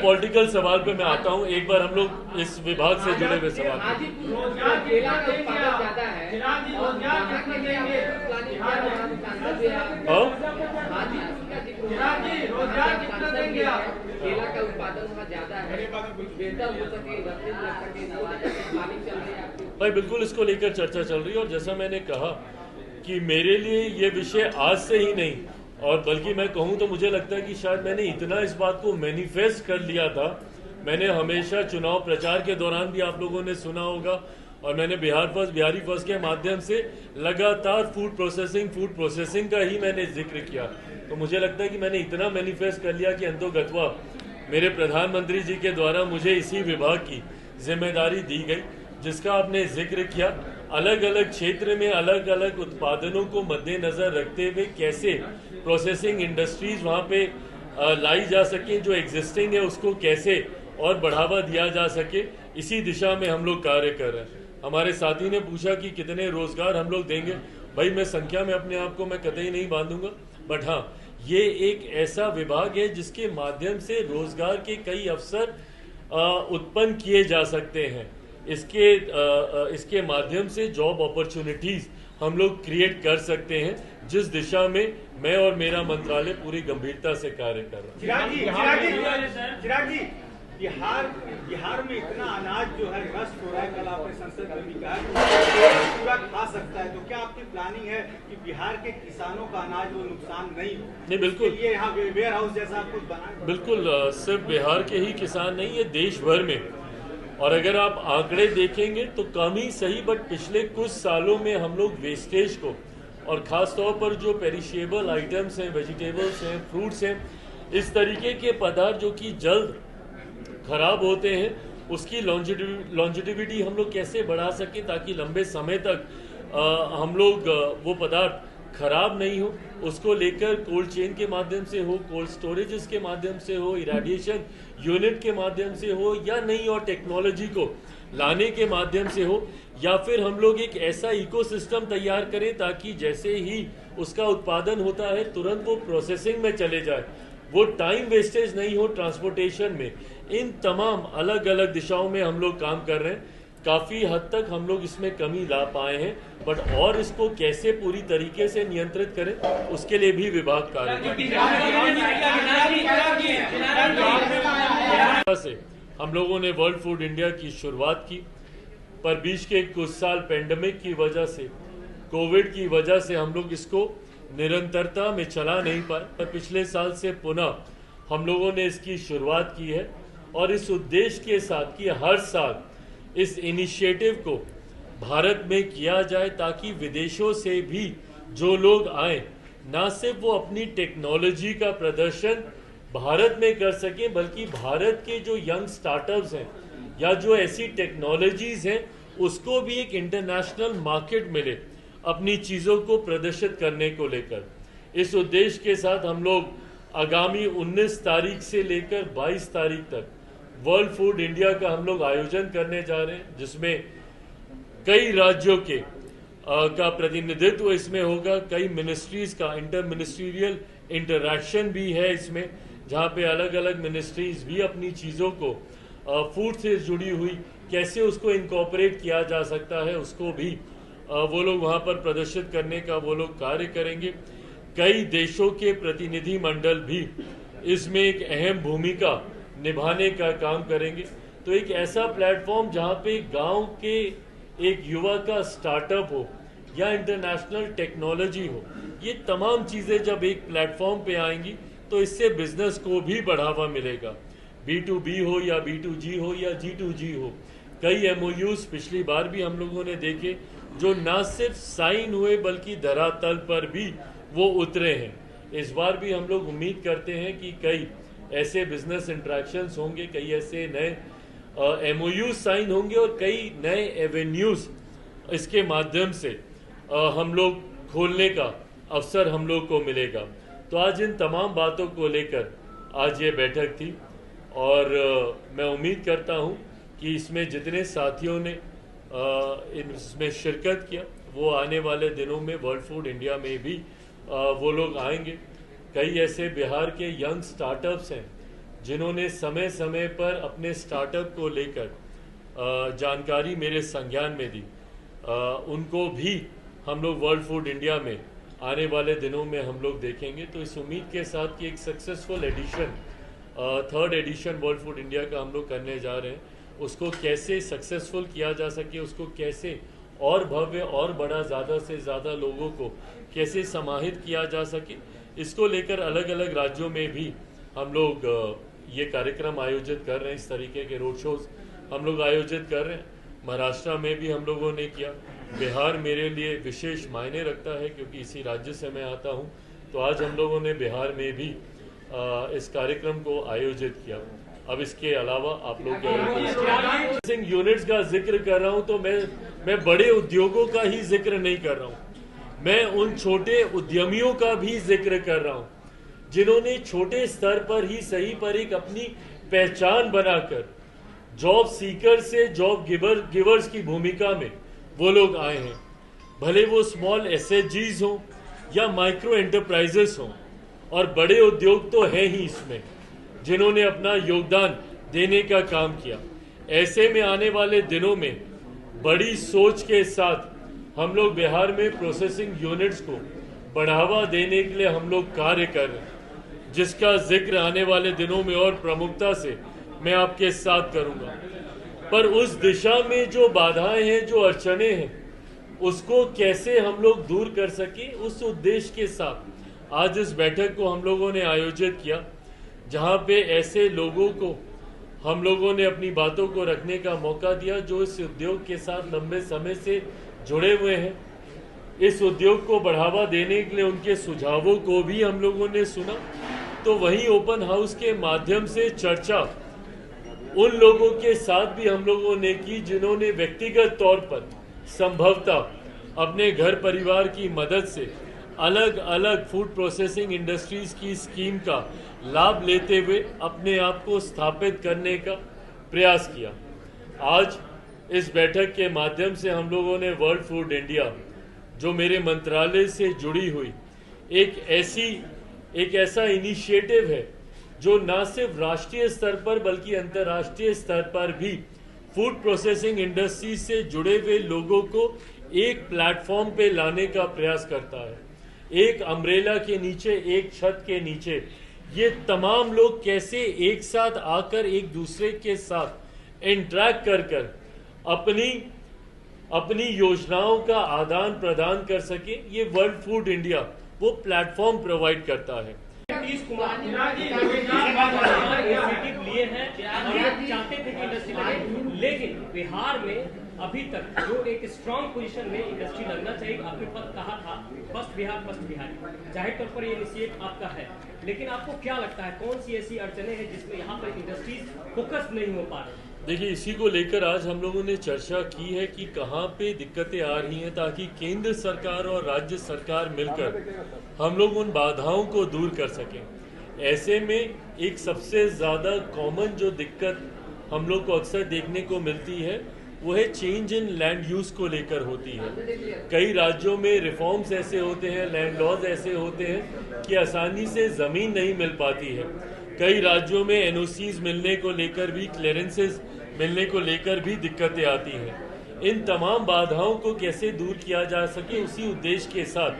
Political सवाल पे मैं आता हूँ। एक बार हम लोग इस विभाग से जुड़े हुए सवाल केला का उत्पादन वहाँ ज्यादा है, कुछ बेहतर हो सके, भाई बिल्कुल इसको लेकर चर्चा चल रही है। और जैसा मैंने कहा कि मेरे लिए ये विषय आज से ही नहीं, और बल्कि मैं कहूँ तो मुझे लगता है कि शायद मैंने इतना इस बात को मैनिफेस्ट कर लिया था। मैंने हमेशा चुनाव प्रचार के दौरान भी आप लोगों ने सुना होगा, और मैंने बिहारी फर्स्ट के माध्यम से लगातार फूड प्रोसेसिंग का ही मैंने जिक्र किया। तो मुझे लगता है कि मैंने इतना मैनिफेस्ट कर लिया कि अंतोगत्वा मेरे प्रधानमंत्री जी के द्वारा मुझे इसी विभाग की जिम्मेदारी दी गई, जिसका आपने जिक्र किया। अलग अलग क्षेत्र में अलग अलग उत्पादनों को मद्देनजर रखते हुए कैसे प्रोसेसिंग इंडस्ट्रीज वहाँ पे लाई जा सके, जो एग्जिस्टिंग है उसको कैसे और बढ़ावा दिया जा सके, इसी दिशा में हम लोग कार्य कर रहे हैं। हमारे साथी ने पूछा कि कितने रोजगार हम लोग देंगे। भाई मैं संख्या में अपने आप को मैं कतई नहीं बांधूंगा, बट हाँ ये एक ऐसा विभाग है जिसके माध्यम से रोजगार के कई अवसर उत्पन्न किए जा सकते हैं। इसके माध्यम से जॉब अपॉर्चुनिटीज हम लोग क्रिएट कर सकते हैं, जिस दिशा में मैं और मेरा मंत्रालय पूरी गंभीरता से कार्य कर रहा है। चिराग जी, बिहार में इतना अनाज जो है नष्ट हो रहा है, कल आपने संसद में भी कहा कि पूरा खा सकता है, तो क्या आपकी प्लानिंग है कि बिहार के किसानों का अनाज वो नुकसान नहीं हो? नहीं बिल्कुल, ये यहाँ वेयर हाउस जैसा आप कुछ बनाए? बिल्कुल, सिर्फ बिहार के ही किसान नहीं, ये देश भर में। और अगर आप आंकड़े देखेंगे तो कम ही सही, बट पिछले कुछ सालों में हम लोग वेस्टेज को, और ख़ास तौर पर जो पेरिशेबल आइटम्स हैं, वेजिटेबल्स हैं, फ्रूट्स हैं, इस तरीके के पदार्थ जो कि जल्द खराब होते हैं, उसकी लॉन्जिटिविटी हम लोग कैसे बढ़ा सकें ताकि लंबे समय तक हम लोग वो पदार्थ खराब नहीं हो, उसको लेकर कोल्ड चेन के माध्यम से हो, कोल्ड स्टोरेजेस के माध्यम से हो, इरेडिएशन यूनिट के माध्यम से हो, या नई और टेक्नोलॉजी को लाने के माध्यम से हो, या फिर हम लोग एक ऐसा इकोसिस्टम तैयार करें ताकि जैसे ही उसका उत्पादन होता है तुरंत वो प्रोसेसिंग में चले जाए, वो टाइम वेस्टेज नहीं हो ट्रांसपोर्टेशन में। इन तमाम अलग अलग दिशाओं में हम लोग काम कर रहे हैं। काफ़ी हद तक हम लोग इसमें कमी ला पाए हैं, बट और इसको कैसे पूरी तरीके से नियंत्रित करें उसके लिए भी विभाग कार्य कर रहा है। हम लोगों ने वर्ल्ड फूड इंडिया की शुरुआत की, पर बीच के कुछ साल पेंडेमिक की वजह से, कोविड की वजह से हम लोग इसको निरंतरता में चला नहीं पाए। पर पिछले साल से पुनः हम लोगों ने इसकी शुरुआत की है, और इस उद्देश्य के साथ कि हर साल इस इनिशिएटिव को भारत में किया जाए ताकि विदेशों से भी जो लोग आए, ना सिर्फ वो अपनी टेक्नोलॉजी का प्रदर्शन भारत में कर सकें, बल्कि भारत के जो यंग स्टार्टअप्स हैं या जो ऐसी टेक्नोलॉजीज हैं उसको भी एक इंटरनेशनल मार्केट मिले अपनी चीज़ों को प्रदर्शित करने को लेकर। इस उद्देश्य के साथ हम लोग आगामी 19 तारीख से लेकर 22 तारीख तक वर्ल्ड फूड इंडिया का हम लोग आयोजन करने जा रहे हैं, जिसमें कई राज्यों के का प्रतिनिधित्व इसमें होगा, कई मिनिस्ट्रीज का इंटर मिनिस्ट्रियल इंटरैक्शन भी है इसमें, जहाँ पे अलग अलग मिनिस्ट्रीज भी अपनी चीज़ों को फूड से जुड़ी हुई कैसे उसको इनकॉर्पोरेट किया जा सकता है उसको भी वो लोग वहाँ पर प्रदर्शित करने का वो लोग कार्य करेंगे। कई देशों के प्रतिनिधि मंडल भी इसमें एक अहम भूमिका निभाने का काम करेंगे। तो एक ऐसा प्लेटफॉर्म जहाँ पे गांव के एक युवा का स्टार्टअप हो या इंटरनेशनल टेक्नोलॉजी हो, ये तमाम चीज़ें जब एक प्लेटफॉर्म पे आएंगी तो इससे बिजनेस को भी बढ़ावा मिलेगा। B2B हो या B2G हो या G2G हो, कई MOUs पिछली बार भी हम लोगों ने देखे जो ना सिर्फ साइन हुए बल्कि धरातल पर भी वो उतरे हैं। इस बार भी हम लोग उम्मीद करते हैं कि कई ऐसे बिजनेस इंट्रैक्शंस होंगे, कई ऐसे नए MOUs साइन होंगे और कई नए एवेन्यूज इसके माध्यम से हम लोग खोलने का अवसर हम लोग को मिलेगा। तो आज इन तमाम बातों को लेकर आज ये बैठक थी, और मैं उम्मीद करता हूँ कि इसमें जितने साथियों ने इसमें शिरकत किया वो आने वाले दिनों में वर्ल्ड फूड इंडिया में भी वो लोग आएंगे। कई ऐसे बिहार के यंग स्टार्टअप्स हैं जिन्होंने समय समय पर अपने स्टार्टअप को लेकर जानकारी मेरे संज्ञान में दी, उनको भी हम लोग वर्ल्ड फूड इंडिया में आने वाले दिनों में हम लोग देखेंगे। तो इस उम्मीद के साथ कि एक successful edition, third edition world food India का हम लोग करने जा रहे हैं, उसको कैसे सक्सेसफुल किया जा सके, उसको कैसे और भव्य और बड़ा, ज़्यादा से ज़्यादा लोगों को कैसे समाहित किया जा सके, इसको लेकर अलग अलग राज्यों में भी हम लोग ये कार्यक्रम आयोजित कर रहे हैं। इस तरीके के रोड शोज़ हम लोग आयोजित कर रहे हैं। महाराष्ट्र में भी हम लोगों ने किया। बिहार मेरे लिए विशेष मायने रखता है क्योंकि इसी राज्य से मैं आता हूँ। तो आज हम लोगों ने बिहार में भी इस कार्यक्रम को आयोजित किया। अब इसके अलावा आप लोग यूनिट्स का जिक्र कर रहा हूँ तो मैं बड़े उद्योगों का ही जिक्र नहीं कर रहा हूँ, मैं उन छोटे उद्यमियों का भी जिक्र कर रहा हूँ जिन्होंने छोटे स्तर पर ही सही पर एक अपनी पहचान बनाकर जॉब सीकर से जॉब गिवर्स की भूमिका में वो लोग आए हैं। भले वो स्मॉल एसएचजीज हों या माइक्रो एंटरप्राइजेस हों, और बड़े उद्योग तो हैं ही इसमें जिन्होंने अपना योगदान देने का काम किया। ऐसे में आने वाले दिनों में बड़ी सोच के साथ हम लोग बिहार में प्रोसेसिंग यूनिट्स को बढ़ावा देने के लिए हम लोग कार्य कर रहे हैं, जिसका जिक्र आने वाले दिनों में और प्रमुखता से मैं आपके साथ करूंगा। पर उस दिशा में जो बाधाएं हैं, जो अड़चने हैं, उसको कैसे हम लोग दूर कर सके, उस उद्देश्य के साथ आज इस बैठक को हम लोगों ने आयोजित किया, जहां पे ऐसे लोगों को हम लोगों ने अपनी बातों को रखने का मौका दिया जो इस उद्योग के साथ लंबे समय से जुड़े हुए हैं। इस उद्योग को बढ़ावा देने के लिए उनके सुझावों को भी हम लोगों ने सुना। तो वहीं ओपन हाउस के माध्यम से चर्चा उन लोगों के साथ भी हम लोगों ने की जिन्होंने व्यक्तिगत तौर पर संभवतः अपने घर परिवार की मदद से अलग अलग फूड प्रोसेसिंग इंडस्ट्रीज की स्कीम का लाभ लेते हुए अपने आप को स्थापित करने का प्रयास किया। आज इस बैठक के माध्यम से हम लोगों ने वर्ल्ड फूड इंडिया, जो मेरे मंत्रालय से जुड़ी हुई एक ऐसा इनिशिएटिव है जो न सिर्फ राष्ट्रीय स्तर पर बल्कि अंतर्राष्ट्रीय स्तर पर भी फूड प्रोसेसिंग इंडस्ट्री से जुड़े हुए लोगों को एक प्लेटफॉर्म पे लाने का प्रयास करता है। एक अम्ब्रेला के नीचे, एक छत के नीचे ये तमाम लोग कैसे एक साथ आकर एक दूसरे के साथ इंटरैक्ट कर अपनी योजनाओं का आदान प्रदान कर सके, ये वर्ल्ड फूड इंडिया वो प्लेटफॉर्म प्रोवाइड करता है। नीतीश कुमार लिए हैं और चाहते थे कि इंडस्ट्री लगे, लेकिन बिहार में अभी तक जो एक स्ट्रॉन्ग पोजीशन में इंडस्ट्री लगना चाहिए, आपने कहा था फर्स्ट बिहार जाहिर तौर पर ये इनिशिएट आपका है, लेकिन आपको क्या लगता है कौन सी ऐसी अड़चने हैं जिसमें यहाँ पर इंडस्ट्रीज फोकस नहीं हो पा रही? देखिए, इसी को लेकर आज हम लोगों ने चर्चा की है कि कहाँ पे दिक्कतें आ रही हैं, ताकि केंद्र सरकार और राज्य सरकार मिलकर हम लोग उन बाधाओं को दूर कर सकें। ऐसे में एक सबसे ज़्यादा कॉमन जो दिक्कत हम लोग को अक्सर देखने को मिलती है वो है चेंज इन लैंड यूज़ को लेकर होती है। कई राज्यों में रिफॉर्म्स ऐसे होते हैं, लैंड लॉज ऐसे होते हैं कि आसानी से ज़मीन नहीं मिल पाती है। कई राज्यों में एनओसीज मिलने को लेकर भी, क्लियरेंसेस मिलने को लेकर भी दिक्कतें आती हैं। इन तमाम बाधाओं को कैसे दूर किया जा सके, उसी उद्देश्य के साथ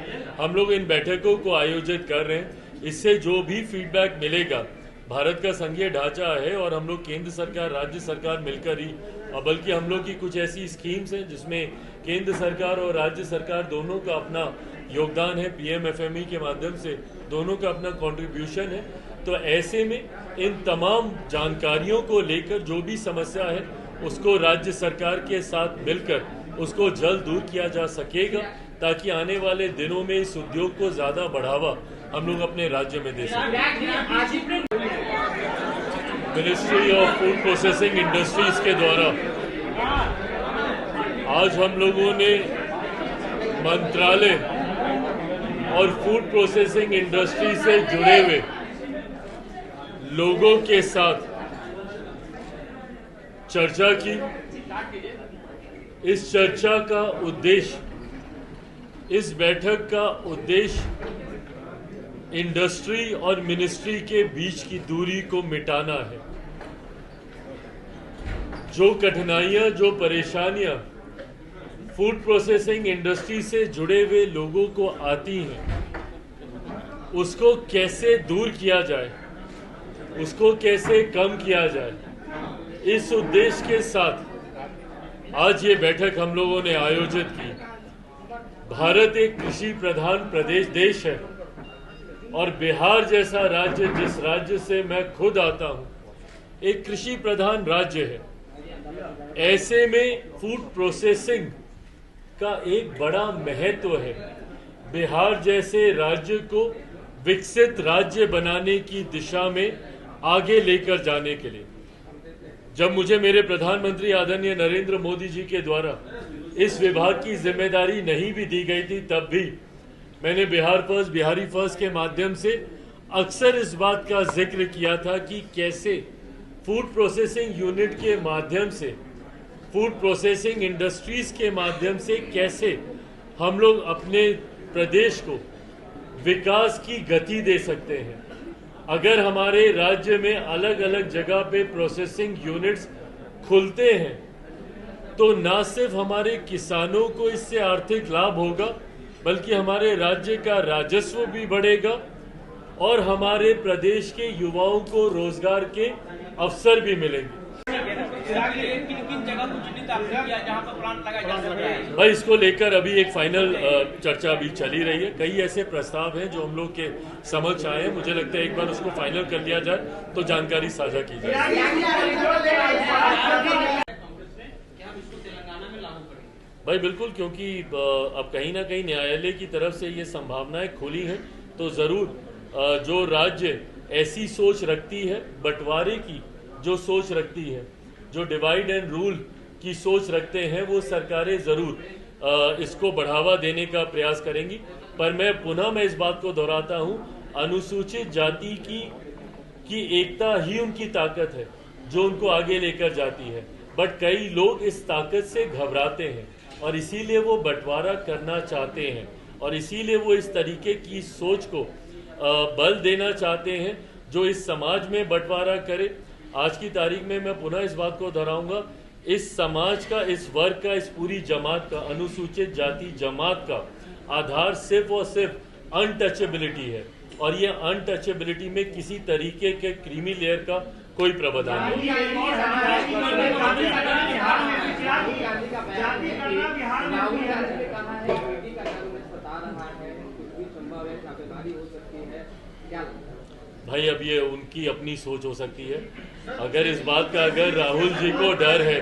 हम लोग इन बैठकों को आयोजित कर रहे हैं। इससे जो भी फीडबैक मिलेगा, भारत का संघीय ढांचा है और हम लोग केंद्र सरकार राज्य सरकार मिलकर ही, बल्कि हम लोग की कुछ ऐसी स्कीम्स हैं जिसमें केंद्र सरकार और राज्य सरकार दोनों का अपना योगदान है, पीएमएफएमई के माध्यम से दोनों का अपना कंट्रीब्यूशन है। तो ऐसे में इन तमाम जानकारियों को लेकर जो भी समस्या है उसको राज्य सरकार के साथ मिलकर उसको जल्द दूर किया जा सकेगा, ताकि आने वाले दिनों में इस उद्योग को ज़्यादा बढ़ावा हम लोग अपने राज्य में दे सकें। Ministry of food processing industries के द्वारा आज हम लोगों ने मंत्रालय और फूड प्रोसेसिंग इंडस्ट्री से जुड़े हुए लोगों के साथ चर्चा की। इस चर्चा का उद्देश्य, इस बैठक का उद्देश्य इंडस्ट्री और मिनिस्ट्री के बीच की दूरी को मिटाना है। जो कठिनाइयां, जो परेशानियां फूड प्रोसेसिंग इंडस्ट्री से जुड़े हुए लोगों को आती हैं, उसको कैसे दूर किया जाए, उसको कैसे कम किया जाए, इस उद्देश्य के साथ आज ये बैठक हम लोगों ने आयोजित की। भारत एक कृषि प्रधान देश है और बिहार जैसा राज्य, जिस राज्य से मैं खुद आता हूं, एक कृषि प्रधान राज्य है। ऐसे में फूड प्रोसेसिंग का एक बड़ा महत्व है। बिहार जैसे राज्य को विकसित राज्य बनाने की दिशा में आगे लेकर जाने के लिए जब मुझे मेरे प्रधानमंत्री आदरणीय नरेंद्र मोदी जी के द्वारा इस विभाग की जिम्मेदारी नहीं भी दी गई थी, तब भी मैंने बिहार फर्स्ट, बिहारी फर्स्ट के माध्यम से अक्सर इस बात का जिक्र किया था कि कैसे फूड प्रोसेसिंग यूनिट के माध्यम से, फूड प्रोसेसिंग इंडस्ट्रीज के माध्यम से कैसे हम लोग अपने प्रदेश को विकास की गति दे सकते हैं। अगर हमारे राज्य में अलग अलग जगह पे प्रोसेसिंग यूनिट्स खुलते हैं तो न सिर्फ हमारे किसानों को इससे आर्थिक लाभ होगा, बल्कि हमारे राज्य का राजस्व भी बढ़ेगा और हमारे प्रदेश के युवाओं को रोजगार के अवसर भी मिलेंगे। भाई, इसको लेकर अभी एक फाइनल चर्चा अभी चली रही है। कई ऐसे प्रस्ताव हैं जो हम लोग के समक्ष आए हैं। मुझे लगता है एक बार उसको फाइनल कर लिया जाए तो जानकारी साझा की जाए। भाई बिल्कुल, क्योंकि अब कहीं ना कहीं न्यायालय की तरफ से ये संभावनाएं खुली हैं, तो जरूर जो राज्य ऐसी सोच रखती है, बंटवारे की जो सोच रखती है, जो डिवाइड एंड रूल की सोच रखते हैं, वो सरकारें जरूर इसको बढ़ावा देने का प्रयास करेंगी। पर मैं इस बात को दोहराता हूं, अनुसूचित जाति की एकता ही उनकी ताकत है जो उनको आगे लेकर जाती है। बट कई लोग इस ताकत से घबराते हैं और इसीलिए वो बंटवारा करना चाहते हैं और इसीलिए वो इस तरीके की सोच को बल देना चाहते हैं जो इस समाज में बंटवारा करे। आज की तारीख में मैं पुनः इस बात को दोहराऊंगा, इस समाज का, इस वर्ग का, इस पूरी जमात का, अनुसूचित जाति जमात का आधार सिर्फ और सिर्फ अनटचेबिलिटी है और ये अनटचेबिलिटी में किसी तरीके के क्रीमी लेयर का कोई प्रावधान नहीं। भाई अब ये उनकी अपनी सोच हो सकती है। अगर इस बात का, अगर राहुल जी को डर है,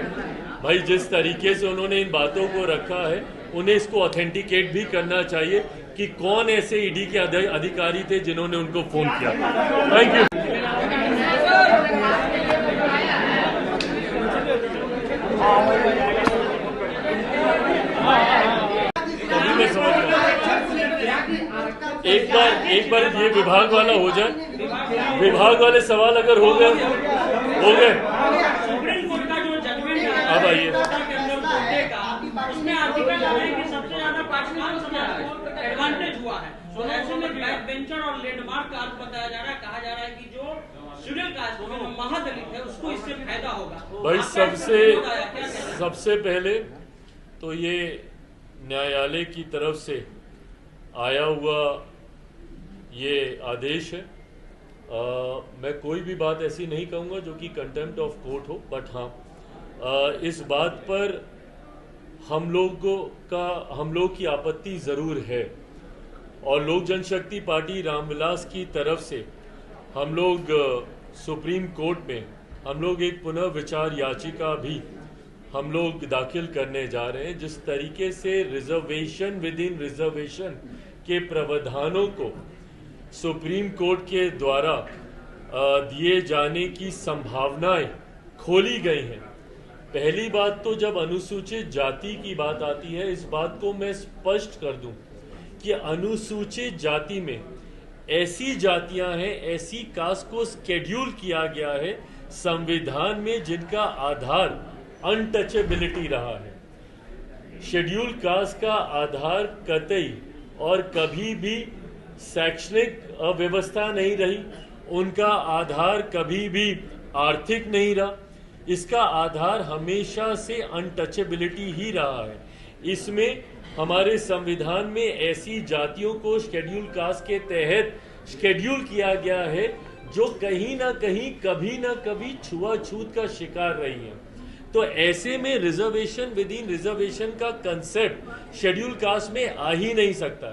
भाई जिस तरीके से उन्होंने इन बातों को रखा है, उन्हें इसको ऑथेंटिकेट भी करना चाहिए कि कौन ऐसे ईडी के अधिकारी थे जिन्होंने उनको फोन किया। Thank you. अभी मैं समझ रहा हूँ, एक बार ये विभाग वाला हो जाए। विभाग वाले सवाल अगर हो गए सुप्रीम कोर्ट का जो जजमेंट है, अब आइए, उसमें आर्टिकल है कि सबसे ज्यादा पाकिस्तान को एडवांटेज हुआ है। तो ऐसे में बैक बेंचर और लैंडमार्क का अर्थ बताया जा रहा है, कहा जा रहा है कि जो शेड्यूल कास्ट जो महादलित है उसको इससे फायदा होगा। भाई सबसे पहले तो ये न्यायालय की तरफ से आया हुआ ये आदेश है। मैं कोई भी बात ऐसी नहीं कहूँगा जो कि कंटेम्प्ट ऑफ कोर्ट हो, बट हाँ इस बात पर हम लोग की आपत्ति ज़रूर है और लोक जनशक्ति पार्टी रामविलास की तरफ से हम लोग सुप्रीम कोर्ट में हम लोग एक पुनः विचार याचिका भी हम लोग दाखिल करने जा रहे हैं। जिस तरीके से रिजर्वेशन विद इन रिजर्वेशन के प्रावधानों को सुप्रीम कोर्ट के द्वारा दिए जाने की संभावनाएं खोली गई हैं। पहली बात तो जब अनुसूचित जाति की बात आती है, इस बात को मैं स्पष्ट कर दूं कि अनुसूचित जाति में ऐसी जातियां हैं, ऐसी कास्ट को शेड्यूल किया गया है संविधान में जिनका आधार अनटचेबिलिटी रहा है। शेड्यूल कास्ट का आधार कतई और कभी भी शैक्षणिक व्यवस्था नहीं रही, उनका आधार कभी भी आर्थिक नहीं रहा, इसका आधार हमेशा से अनटचेबिलिटी ही रहा है। इसमें हमारे संविधान में ऐसी जातियों को शेड्यूल कास्ट के तहत शेड्यूल किया गया है जो कहीं ना कहीं कभी ना कभी छुआछूत का शिकार रही है। तो ऐसे में रिजर्वेशन विद इन रिजर्वेशन का कंसेप्ट शेड्यूल कास्ट में आ ही नहीं सकता।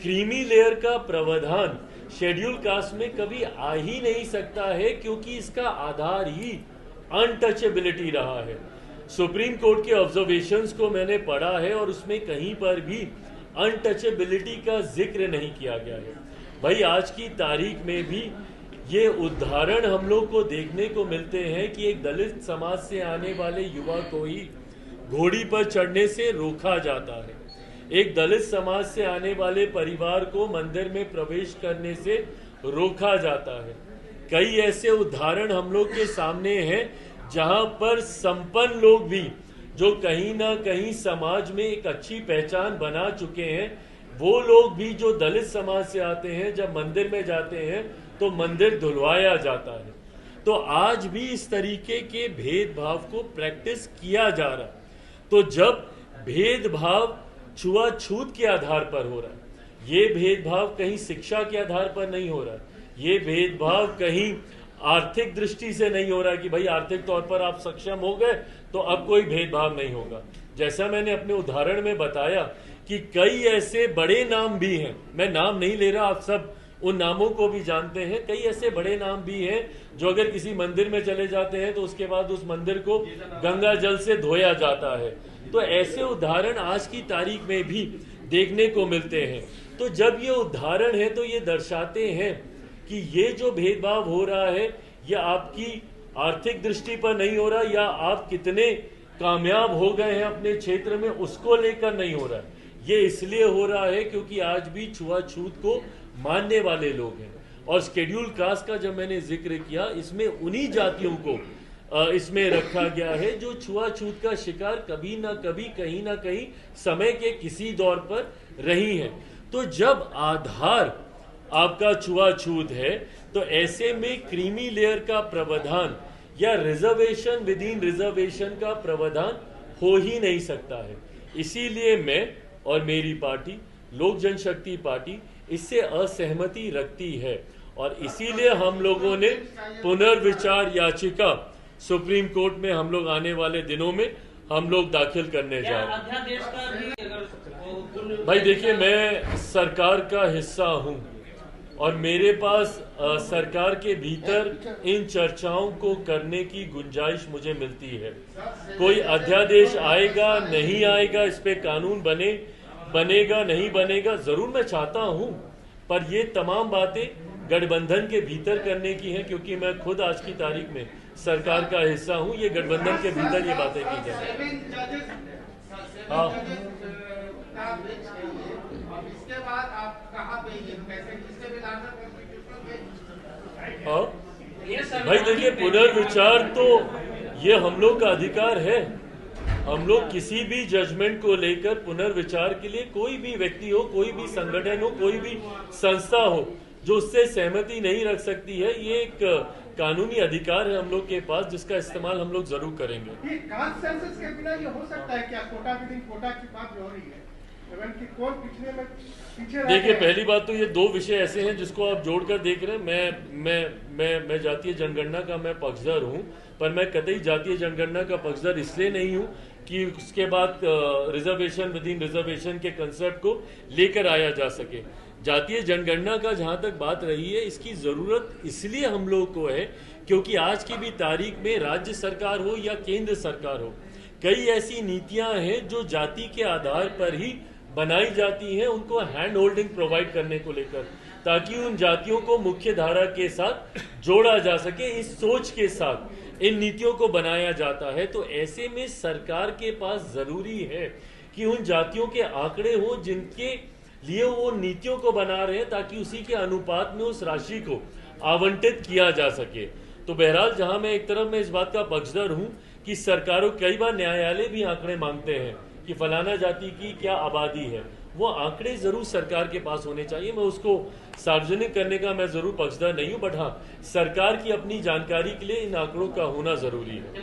क्रीमी लेयर का प्रावधान शेड्यूल कास्ट में कभी आ ही नहीं सकता है, क्योंकि इसका आधार ही अनटचेबिलिटी रहा है। सुप्रीम कोर्ट के ऑब्जर्वेशंस को मैंने पढ़ा है और उसमें कहीं पर भी अनटचेबिलिटी का जिक्र नहीं किया गया है। भाई आज की तारीख में भी ये उदाहरण हम लोग को देखने को मिलते हैं कि एक दलित समाज से आने वाले युवा को ही घोड़ी पर चढ़ने से रोका जाता है, एक दलित समाज से आने वाले परिवार को मंदिर में प्रवेश करने से रोका जाता है। कई ऐसे उदाहरण हम लोग के सामने हैं जहां पर संपन्न लोग भी जो कहीं ना कहीं समाज में एक अच्छी पहचान बना चुके हैं, वो लोग भी जो दलित समाज से आते हैं, जब मंदिर में जाते हैं तो मंदिर धुलवाया जाता है। तो आज भी इस तरीके के भेदभाव को प्रैक्टिस किया जा रहा है। तो जब भेदभाव छुआछूत के आधार पर हो रहा है, ये भेदभाव कहीं शिक्षा के आधार पर नहीं हो रहा है, ये भेदभाव कहीं आर्थिक दृष्टि से नहीं हो रहा है कि भाई आर्थिक तौर पर आप सक्षम हो गए तो अब कोई भेदभाव नहीं होगा। जैसा मैंने अपने उदाहरण में बताया कि कई ऐसे बड़े नाम भी हैं, मैं नाम नहीं ले रहा, आप सब उन नामों को भी जानते हैं। कई ऐसे बड़े नाम भी हैं जो अगर किसी मंदिर में चले जाते हैं तो उसके बाद उस मंदिर को गंगा जल से धोया जाता है। तो ऐसे उदाहरण आज की तारीख में भी देखने को मिलते हैं। तो जब ये उदाहरण है तो ये दर्शाते हैं कि ये जो भेदभाव हो रहा है ये आपकी आर्थिक दृष्टि पर नहीं हो रहा, या आप कितने कामयाब हो गए हैं अपने क्षेत्र में उसको लेकर नहीं हो रहा है। ये इसलिए हो रहा है क्योंकि आज भी छुआछूत को मानने वाले लोग हैं। और शेड्यूल कास्ट का जब मैंने जिक्र किया, इसमें उन्हीं जातियों को इसमें रखा गया है जो छुआछूत का शिकार कभी ना कभी कहीं ना कहीं समय के किसी दौर पर रही हैं। तो जब आधार आपका छुआछूत है तो ऐसे में क्रीमी लेयर का प्रावधान या रिजर्वेशन विद इन रिजर्वेशन का प्रावधान हो ही नहीं सकता है। इसीलिए मैं और मेरी पार्टी लोक जनशक्ति पार्टी इससे असहमति रखती है और इसीलिए हम लोगों ने पुनर्विचार याचिका सुप्रीम कोर्ट में हम लोग आने वाले दिनों में हम लोग दाखिल करने जा रहे हैं। भाई देखिए, मैं सरकार का हिस्सा हूं और मेरे पास सरकार के भीतर इन चर्चाओं को करने की गुंजाइश मुझे मिलती है। कोई अध्यादेश आएगा नहीं आएगा, इस पे कानून बनेगा नहीं बनेगा, जरूर मैं चाहता हूं, पर ये तमाम बातें गठबंधन के भीतर करने की हैं, क्योंकि मैं खुद आज की तारीख में सरकार का हिस्सा हूं। ये गठबंधन के भीतर ये बातें की जाए। हाँ, इसके बाद आप कहाँ पे हाँ भाई देखिए, पुनर्विचार तो ये हम लोग का अधिकार है। हम लोग किसी भी जजमेंट को लेकर पुनर्विचार के लिए, कोई भी व्यक्ति हो, कोई भी संगठन हो, कोई भी संस्था हो जो उससे सहमति नहीं रख सकती है, ये एक कानूनी अधिकार है हम लोग के पास, जिसका इस्तेमाल हम लोग जरूर करेंगे। ये कास्ट सेंसस के बिना ये हो सकता है क्या? कोटा विदिन कोटा की बात जो हो रही है, कौन पिछले में पीछे? देखिए, पहली बात तो ये दो विषय ऐसे हैं जिसको आप जोड़कर देख रहे हैं। मैं जातीय जनगणना का मैं पक्षधर हूं, पर मैं कतई जातीय जनगणना का पक्षधर इसलिए नहीं हूं कि उसके बाद रिजर्वेशन विद इन रिजर्वेशन के कंसेप्ट को लेकर आया जा सके। जातीय जनगणना का जहां तक बात रही है, इसकी जरूरत इसलिए हम लोग को है क्योंकि आज की भी तारीख में राज्य सरकार हो या केंद्र सरकार हो, कई ऐसी नीतियां हैं जो जाति के आधार पर ही बनाई जाती हैं, उनको हैंड होल्डिंग प्रोवाइड करने को लेकर, ताकि उन जातियों को मुख्य धारा के साथ जोड़ा जा सके। इस सोच के साथ इन नीतियों को बनाया जाता है। तो ऐसे में सरकार के पास जरूरी है कि उन जातियों के आंकड़े हों जिनके लिए वो नीतियों को बना रहे हैं, ताकि उसी के अनुपात में उस राशि को आवंटित किया जा सके। तो बहरहाल, जहां मैं एक तरफ में इस बात का पक्षधर हूं कि सरकारों, कई बार न्यायालय भी आंकड़े मांगते हैं कि फलाना जाति की क्या आबादी है, वो आंकड़े जरूर सरकार के पास होने चाहिए। मैं उसको सार्वजनिक करने का मैं जरूर पक्षधर नहीं हूं, बट हाँ, सरकार की अपनी जानकारी के लिए इन आंकड़ों का होना जरूरी है।